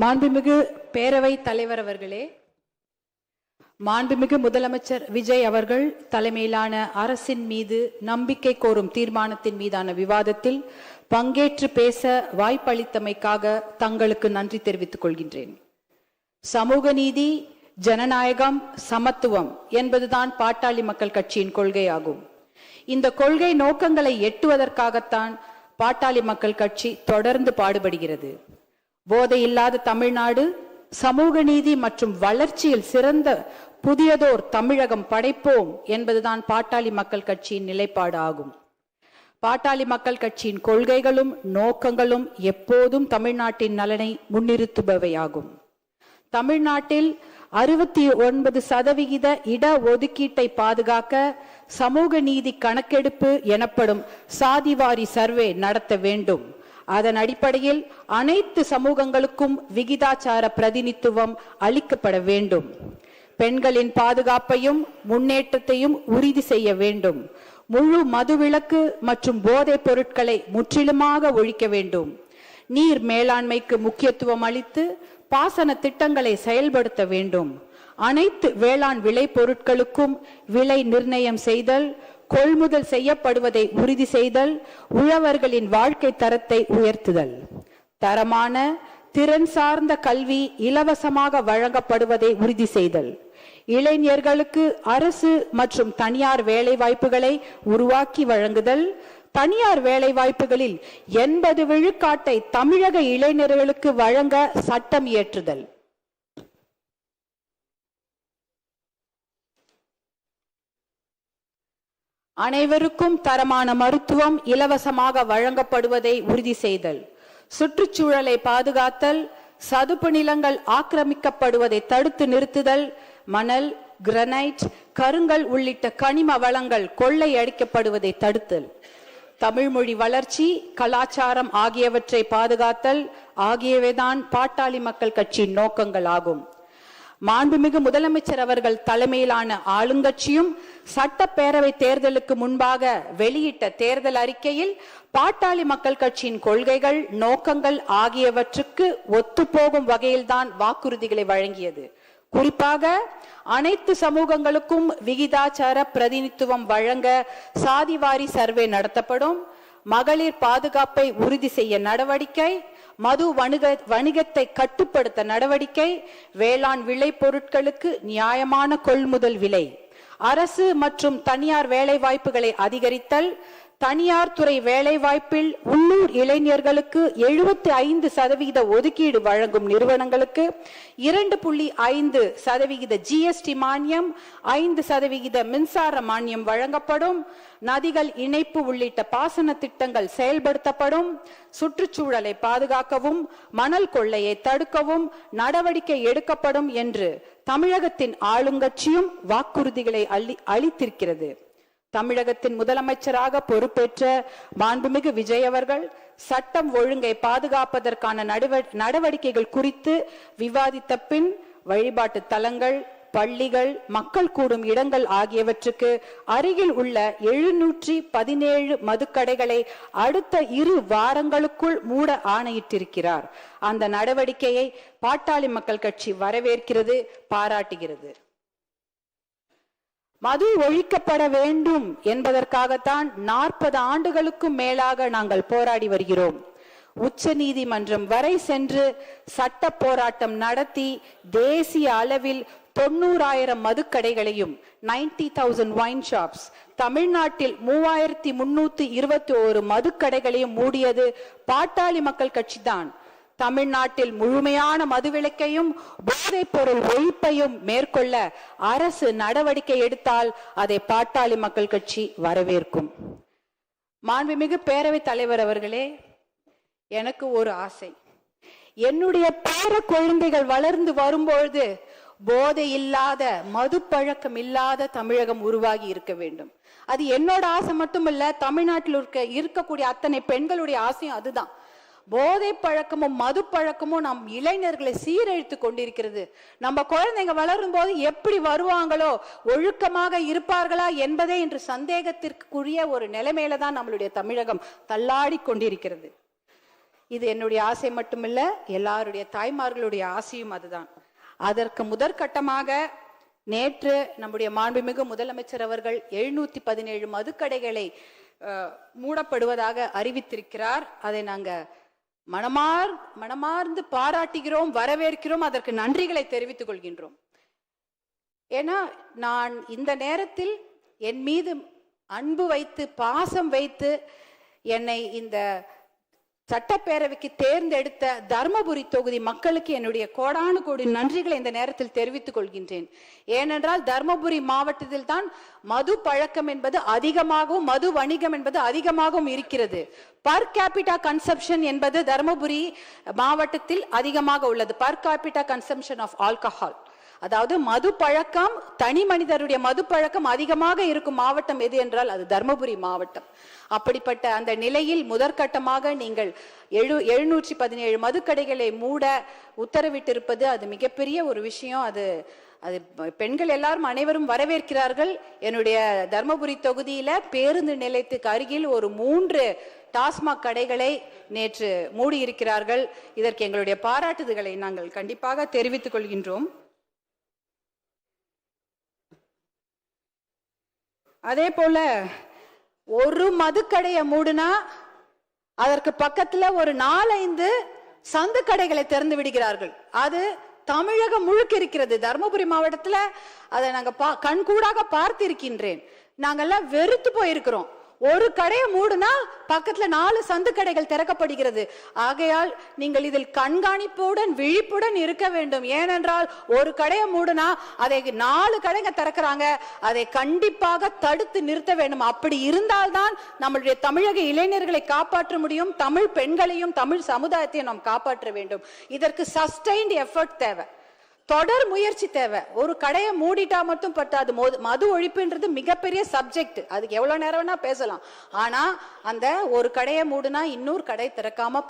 மாண்புமிகு பேரவை தலைவர் அவர்களே, மாண்புமிகு முதலமைச்சர் விஜய் அவர்கள் தலைமையிலான அரசின் மீது நம்பிக்கை கோரும் தீர்மானத்தின் மீதான விவாதத்தில் பங்கேற்று பேச வாய்ப்பளித்தமைக்காக தங்களுக்கு நன்றி தெரிவித்துக் கொள்கின்றேன். சமூக நீதி, ஜனநாயகம், சமத்துவம் என்பதுதான் பாட்டாளி மக்கள் கட்சியின் கொள்கையாகும். இந்த கொள்கை நோக்கங்களை எட்டுவதற்காகத்தான் பாட்டாளி மக்கள் கட்சி தொடர்ந்து பாடுபடுகிறது. போதை இல்லாத தமிழ்நாடு, சமூக நீதி மற்றும் வளர்ச்சியில் சிறந்த புதியதோர் தமிழகம் படைப்போம் என்பதுதான் பாட்டாளி மக்கள் கட்சியின் நிலைப்பாடு ஆகும். பாட்டாளி மக்கள் கட்சியின் கொள்கைகளும் நோக்கங்களும் எப்போதும் தமிழ்நாட்டின் நலனை முன்னிறுத்துபவையாகும். தமிழ்நாட்டில் 69% இட ஒதுக்கீட்டை பாதுகாக்க சமூக நீதி கணக்கெடுப்பு எனப்படும் சாதிவாரி சர்வே நடத்த வேண்டும். அதன் அடிப்படையில் அனைத்து சமூகங்களுக்கும் விகிதாச்சார பிரதிநிதித்துவம் அளிக்கப்பட வேண்டும். பெண்களின் பாதுகாப்பையும் முன்னேற்றத்தையும் உறுதி செய்ய வேண்டும். முழு மதுவிலக்கு மற்றும் போதைப் பொருட்களை முற்றிலுமாக ஒழிக்க வேண்டும். நீர் மேலாண்மைக்கு முக்கியத்துவம் அளித்து பாசன திட்டங்களை செயல்படுத்த வேண்டும். அனைத்து வேளாண் விளை பொருட்களுக்கும் விலை நிர்ணயம் செய்தல், கொள்முதல் செய்யப்படுவதை உறுதி செய்தல், உழவர்களின் வாழ்க்கை தரத்தை உயர்த்துதல், தரமான திறன் சார்ந்த கல்வி இலவசமாக வழங்கப்படுவதை உறுதி செய்தல், இளைஞர்களுக்கு அரசு மற்றும் தனியார் வேலை வாய்ப்புகளை உருவாக்கி வழங்குதல், தனியார் வேலை வாய்ப்புகளில் 80 விழுக்காட்டை தமிழக இளைஞர்களுக்கு வழங்க சட்டம் இயற்றுதல், அனைவருக்கும் தரமான மருத்துவம் இலவசமாக வழங்கப்படுவதை உறுதி செய்தல், சுற்றுச்சூழலை பாதுகாத்தல், சதுப்பு நிலங்கள் ஆக்கிரமிக்கப்படுவதை தடுத்து நிறுத்துதல், மணல், கிரனைட், கருங்கல் உள்ளிட்ட கனிம வளங்கள் கொள்ளையடிக்கப்படுவதை தடுத்தல், தமிழ் மொழி வளர்ச்சி, கலாச்சாரம் ஆகியவற்றை பாதுகாத்தல் ஆகியவைதான் பாட்டாளி மக்கள் கட்சியின் நோக்கங்கள் ஆகும். மாண்புமிகு முதலமைச்சர் அவர்கள் தலைமையிலான ஆளுங்கட்சியும் சட்டப்பேரவை தேர்தலுக்கு முன்பாக வெளியிட்ட தேர்தல் அறிக்கையில் பாட்டாளி மக்கள் கட்சியின் கொள்கைகள், நோக்கங்கள் ஆகியவற்றுக்கு ஒத்துப்போகும் வகையில்தான் வாக்குறுதிகளை வழங்கியது. குறிப்பாக அனைத்து சமூகங்களுக்கும் விகிதாச்சார பிரதிநிதித்துவம் வழங்க சாதிவாரி சர்வே நடத்தப்படும், மகளிர் பாதுகாப்பை உறுதி செய்ய நடவடிக்கை, மது வணிகத்தை கட்டுப்படுத்த நடவடிக்கை, வேளாண் விளை பொருட்களுக்கு நியாயமான கொள்முதல் விலை, அரசு மற்றும் தனியார் வேலை வாய்ப்புகளை அதிகரித்தல், தனியார் துறை வேலை வாய்ப்பில் உள்ளூர் இளைஞர்களுக்கு 75% ஒதுக்கீடு வழங்கும் நிறுவனங்களுக்கு 2.5% GST மானியம், 5% மின்சார மானியம் வழங்கப்படும், நதிகள் இணைப்பு உள்ளிட்ட பாசன திட்டங்கள் செயல்படுத்தப்படும், சுற்றுச்சூழலை பாதுகாக்கவும் மணல் கொள்ளையை தடுக்கவும் நடவடிக்கை எடுக்கப்படும் என்று தமிழகத்தின் ஆளுங்கட்சியும் வாக்குறுதிகளை அளித்திருக்கிறது. தமிழகத்தின் முதலமைச்சராக பொறுப்பேற்ற மாண்புமிகு விஜய் அவர்கள் சட்டம் ஒழுங்கை பாதுகாப்பதற்கான நடவடிக்கைகள் குறித்து விவாதித்த பின் வழிபாட்டு தலங்கள், பள்ளிகள், மக்கள் கூடும் இடங்கள் ஆகியவற்றுக்கு அருகில் உள்ள 717 மதுக்கடைகளை அடுத்த 2 வாரங்களுக்குள் மூட ஆணையிட்டிருக்கிறார். அந்த நடவடிக்கையை பாட்டாளி மக்கள் கட்சி வரவேற்கிறது, பாராட்டுகிறது. மது ஒழிக்கப்பட வேண்டும் என்பதற்காகத்தான் 40 ஆண்டுகளுக்கும் மேலாக நாங்கள் போராடி வருகிறோம். உச்ச நீதிமன்றம் வரை சென்று சட்ட போராட்டம் நடத்தி தேசிய அளவில் 90,000 மதுக்கடைகளையும் 90,000 வைன் ஷாப்ஸ், தமிழ்நாட்டில் 3,321 மதுக்கடைகளையும் மூடியது பாட்டாளி மக்கள் கட்சி தான். தமிழ்நாட்டில் முழுமையான மதுவிலக்கையும் போதைப் பொருள் ஒழிப்பையும் மேற்கொள்ள அரசு நடவடிக்கை எடுத்தால் அதை பாட்டாளி மக்கள் கட்சி வரவேற்கும். மாண்புமிகு பேரவை தலைவர் அவர்களே, எனக்கு ஒரு ஆசை. என்னுடைய பேர குழந்தைகள் வளர்ந்து வரும்பொழுது போதை இல்லாத, மது பழக்கம் இல்லாத தமிழகம் உருவாகி இருக்க வேண்டும். அது என்னோட ஆசை மட்டுமல்ல, தமிழ்நாட்டில் இருக்கக்கூடிய அத்தனை பெண்களுடைய ஆசையும் அதுதான். போதை பழக்கமும் மது பழக்கமும் நம் இளைஞர்களை சீரழித்து கொண்டிருக்கிறது. நம்ம குழந்தைங்க வளரும் போது எப்படி வருவாங்களோ, ஒழுக்கமாக இருப்பார்களா என்பதே இன்று சந்தேகத்திற்குரிய ஒரு நிலைமையில தான் நம்மளுடைய தமிழகம் தள்ளாடி கொண்டிருக்கிறது. இது என்னுடைய ஆசை மட்டுமில்ல, எல்லாருடைய தாய்மார்களுடைய ஆசையும் அதுதான். அதற்கு முதற்கட்டமாக நேற்று நம்முடைய மாண்புமிகு முதலமைச்சர் அவர்கள் 717 மதுக்கடைகளை மூடப்படுவதாக அறிவித்திருக்கிறார். அதை நாங்க மனமார்ந்து பாராட்டுகிறோம், வரவேற்கிறோம், அதற்கு நன்றிகளை தெரிவித்துக் கொள்கின்றோம். ஏன்னா நான் இந்த நேரத்தில் என் மீது அன்பு வைத்து பாசம் வைத்து என்னை இந்த சட்டப்பேரவைக்கு தேர்ந்தெடுத்த தர்மபுரி தொகுதி மக்களுக்கு என்னுடைய கோடானு கோடி நன்றிகளை இந்த நேரத்தில் தெரிவித்துக் கொள்கின்றேன். ஏனென்றால் தர்மபுரி மாவட்டத்தில் தான் மது பழக்கம் என்பது அதிகமாகவும் மது வணிகம் என்பது அதிகமாகவும் இருக்கிறது. பர் கேபிட்டா கன்சம்ஷன் என்பது தர்மபுரி மாவட்டத்தில் அதிகமாக உள்ளது. Per capita consumption of alcohol, அதாவது மது பழக்கம், தனி மனிதருடைய மது பழக்கம் அதிகமாக இருக்கும் மாவட்டம் எது என்றால் அது தர்மபுரி மாவட்டம். அப்படிப்பட்ட அந்த நிலையில் முதற்கட்டமாக நீங்கள் 717 மதுக்கடைகளை மூட உத்தரவிட்டிருப்பது அது மிகப்பெரிய ஒரு விஷயம். அது பெண்கள் எல்லாரும் அனைவரும் வரவேற்கிறார்கள். என்னுடைய தர்மபுரி தொகுதியில பேருந்து நிலையத்துக்கு அருகில் ஒரு 3 டாஸ்மாக் கடைகளை நேற்று மூடி இருக்கிறார்கள். இதற்கு எங்களுடைய பாராட்டுதல்களை நாங்கள் கண்டிப்பாக தெரிவித்துக் கொள்கின்றோம். அதே போல ஒரு மதுக்கடையை மூடுனா அதற்கு பக்கத்துல ஒரு 4-5 சந்து கடைகளை திறந்து விடுகிறார்கள். அது தமிழகம் முழுக்க இருக்கிறது. தர்மபுரி மாவட்டத்துல அதை நாங்க கண்கூடாக பார்த்திருக்கின்றேன். நாங்கெல்லாம் வெறுத்து போயிருக்கிறோம். ஒரு கடையை மூடுனா பக்கத்துல 4 சந்து கடைகள் திறக்கப்படுகிறது. ஆகையால் நீங்கள் இதில் கண்காணிப்புடன் விழிப்புடன் இருக்க வேண்டும். ஏனென்றால் ஒரு கடையை மூடுனா அதை 4 கடைங்க திறக்கிறாங்க. அதை கண்டிப்பாக தடுத்து நிறுத்த வேண்டும். அப்படி இருந்தால்தான் நம்மளுடைய தமிழக இளைஞர்களை காப்பாற்ற முடியும். தமிழ் பெண்களையும் தமிழ் சமுதாயத்தையும் நாம் காப்பாற்ற வேண்டும். இதற்கு சஸ்டைன்ட் எஃபர்ட் தேவை, தொடர் முயற்சி தேவை. ஒரு கடையை மூடிட்டா மட்டும் பட்டாது. மது ஒழிப்புன்றது மிகப்பெரிய சப்ஜெக்ட். அதுக்கு எவ்வளவு நேரம் வேணா பேசலாம். ஆனா அந்த ஒரு கடையை மூடுனா இன்னொரு கடை திறக்காம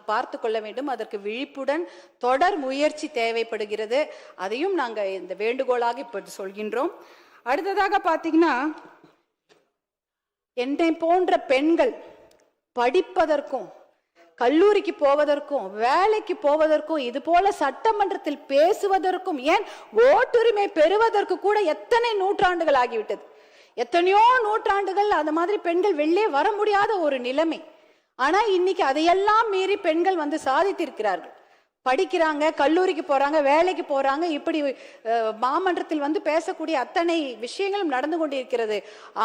பார்த்து கொள்ள வேண்டும். அதற்கு விழிப்புடன் தொடர் முயற்சி தேவைப்படுகிறது. அதையும் நாங்க இந்த வேண்டுகோளாக இப்ப சொல்கின்றோம். அடுத்ததாக பாத்தீங்கன்னா, என்னை போன்ற பெண்கள் படிப்பதற்கும் கல்லூரிக்கு போவதற்கும் வேலைக்கு போவதற்கும் இது போல சட்டமன்றத்தில் பேசுவதற்கும் ஏன் ஓட்டுரிமை பெறுவதற்கு கூட எத்தனை நூற்றாண்டுகள் ஆகிவிட்டது. எத்தனையோ நூற்றாண்டுகள் அந்த மாதிரி பெண்கள் வெளியே வர முடியாத ஒரு நிலைமை. ஆனா இன்னைக்கு அதையெல்லாம் மீறி பெண்கள் வந்து சாதித்திருக்கிறார்கள். படிக்கிறாங்க, கல்லூரிக்கு போறாங்க, வேலைக்கு போறாங்க. இப்படி மாமன்றத்தில் வந்து பேசக்கூடிய அத்தனை விஷயங்களும் நடந்து கொண்டிருக்கிறது.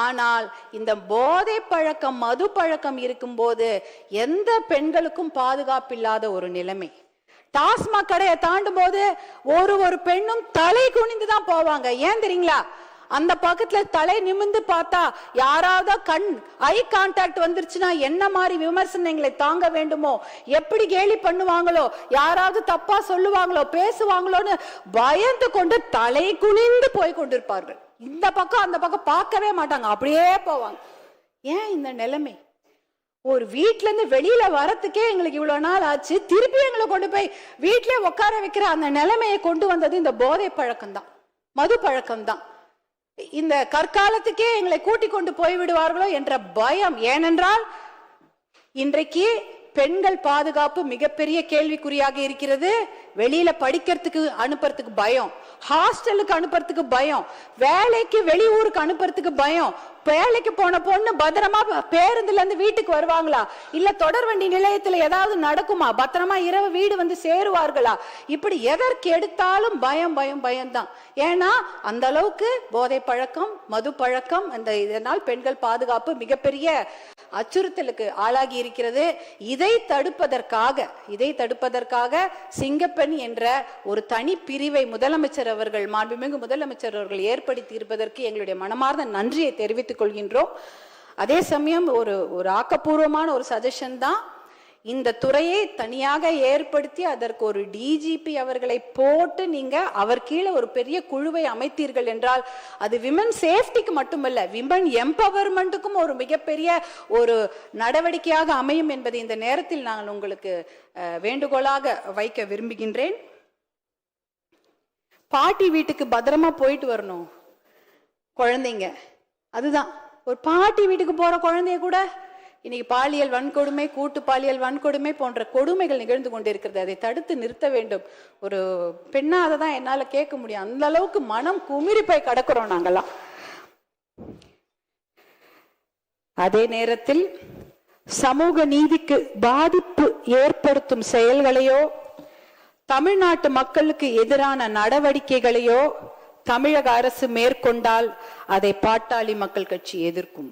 ஆனால் இந்த போதை பழக்கம், மது பழக்கம் இருக்கும் போது எந்த பெண்களுக்கும் பாதுகாப்பு இல்லாத ஒரு நிலைமை. டாஸ்மாக் கடையை தாண்டும் போது ஒரு பெண்ணும் தலை குனிந்துதான் போவாங்க. ஏன் தெரியுங்களா? அந்த பக்கத்துல தலை நிமிந்து பார்த்தா யாராவது ஐ கான்டாக்ட் வந்துருச்சுன்னா என்ன மாதிரி விமர்சனங்களை தாங்க வேண்டுமோ, எப்படி கேலி பண்ணுவாங்களோ, யாராவது தப்பா சொல்லுவாங்களோ, பேசுவாங்களோன்னு பயந்து கொண்டு தலை குனிந்து போய் கொண்டிருப்பார்கள். இந்த பக்கம் அந்த பக்கம் பார்க்கவே மாட்டாங்க, அப்படியே போவாங்க. ஏன் இந்த நிலைமை? ஒரு வீட்டுல இருந்து வெளியில வரத்துக்கே எங்களுக்கு இவ்வளவு நாள் ஆச்சு. திருப்பி எங்களை கொண்டு போய் வீட்டிலே உட்கார வைக்கிற அந்த நிலைமையை கொண்டு வந்தது இந்த போதை பழக்கம் தான், மது பழக்கம் தான். இந்த கற்காலத்துக்கே எங்களை கூட்டிக் கொண்டு போய்விடுவார்களோ என்ற பயம். ஏனென்றால் இன்றைக்கு பெண்கள் பாதுகாப்பு மிகப்பெரிய கேள்விக்குறியாக இருக்கிறது. வெளியில படிக்கிறதுக்கு அனுப்புறதுக்கு பயம், ஹாஸ்டலுக்கு அனுப்புறதுக்கு பயம், வேலைக்கு வெளியூருக்கு அனுப்புறதுக்கு பயம். வேலைக்கு போன பொண்ணு பத்திரமா பேருந்துல இருந்து வீட்டுக்கு வருவாங்களா, இல்ல தொடர்வண்டி நிலையத்துல ஏதாவது நடக்குமா, பத்திரமா இரவு வீடு வந்து சேருவார்களா, இப்படி எதற்கு எடுத்தாலும் பயம் பயம் பயம்தான். ஏன்னா அந்த அளவுக்கு போதை பழக்கம், மது பழக்கம், அந்த இதனால் பெண்கள் பாதுகாப்பு மிகப்பெரிய அச்சுறுத்தலுக்கு ஆளாகி இருக்கிறது. இதை தடுப்பதற்காக சிங்கப்பெண் என்ற ஒரு தனி பிரிவை முதலமைச்சர் அவர்கள், மாண்புமிகு முதலமைச்சர் அவர்கள் ஏற்படுத்தி இருப்பதற்கு எங்களுடைய மனமார்ந்த நன்றியை தெரிவித்துக் கொள்கின்றோம். அதே சமயம் ஒரு ஆக்கப்பூர்வமான ஒரு சஜஷன் தான், இந்த துறையை தனியாக ஏற்படுத்தி அதற்கு ஒரு டிஜிபி அவர்களை போட்டு நீங்க அவர் கீழே ஒரு பெரிய குழுவை அமைத்தீர்கள் என்றால் அது விமன் சேஃப்டிக்கு மட்டுமல்ல, விமன் எம்பவர்மெண்ட்டுக்கும் ஒரு மிகப்பெரிய ஒரு நடவடிக்கையாக அமையும் என்பதை இந்த நேரத்தில் நான் உங்களுக்கு வேண்டுகோளாக வைக்க விரும்புகின்றேன். பாட்டி வீட்டுக்கு பத்திரமா போயிட்டு வரணும் குழந்தைங்க. அதுதான், ஒரு பாட்டி வீட்டுக்கு போற குழந்தைய கூட இன்னைக்கு பாலியல் வன்கொடுமை, கூட்டு பாலியல் வன்கொடுமை போன்ற கொடுமைகள் நிகழ்ந்து கொண்டிருக்கிறது. அதை தடுத்து நிறுத்த வேண்டும். ஒரு பெண்ணா அதை தான் என்னால கேட்க முடியும். அந்த அளவுக்கு மனம் குமிறி போய் கிடக்கிறோம் நாங்கெல்லாம். அதே நேரத்தில் சமூக நீதிக்கு பாதிப்பு ஏற்படுத்தும் செயல்களையோ தமிழ்நாட்டு மக்களுக்கு எதிரான நடவடிக்கைகளையோ தமிழக அரசு மேற்கொண்டால் அதை பாட்டாளி மக்கள் கட்சி எதிர்க்கும்.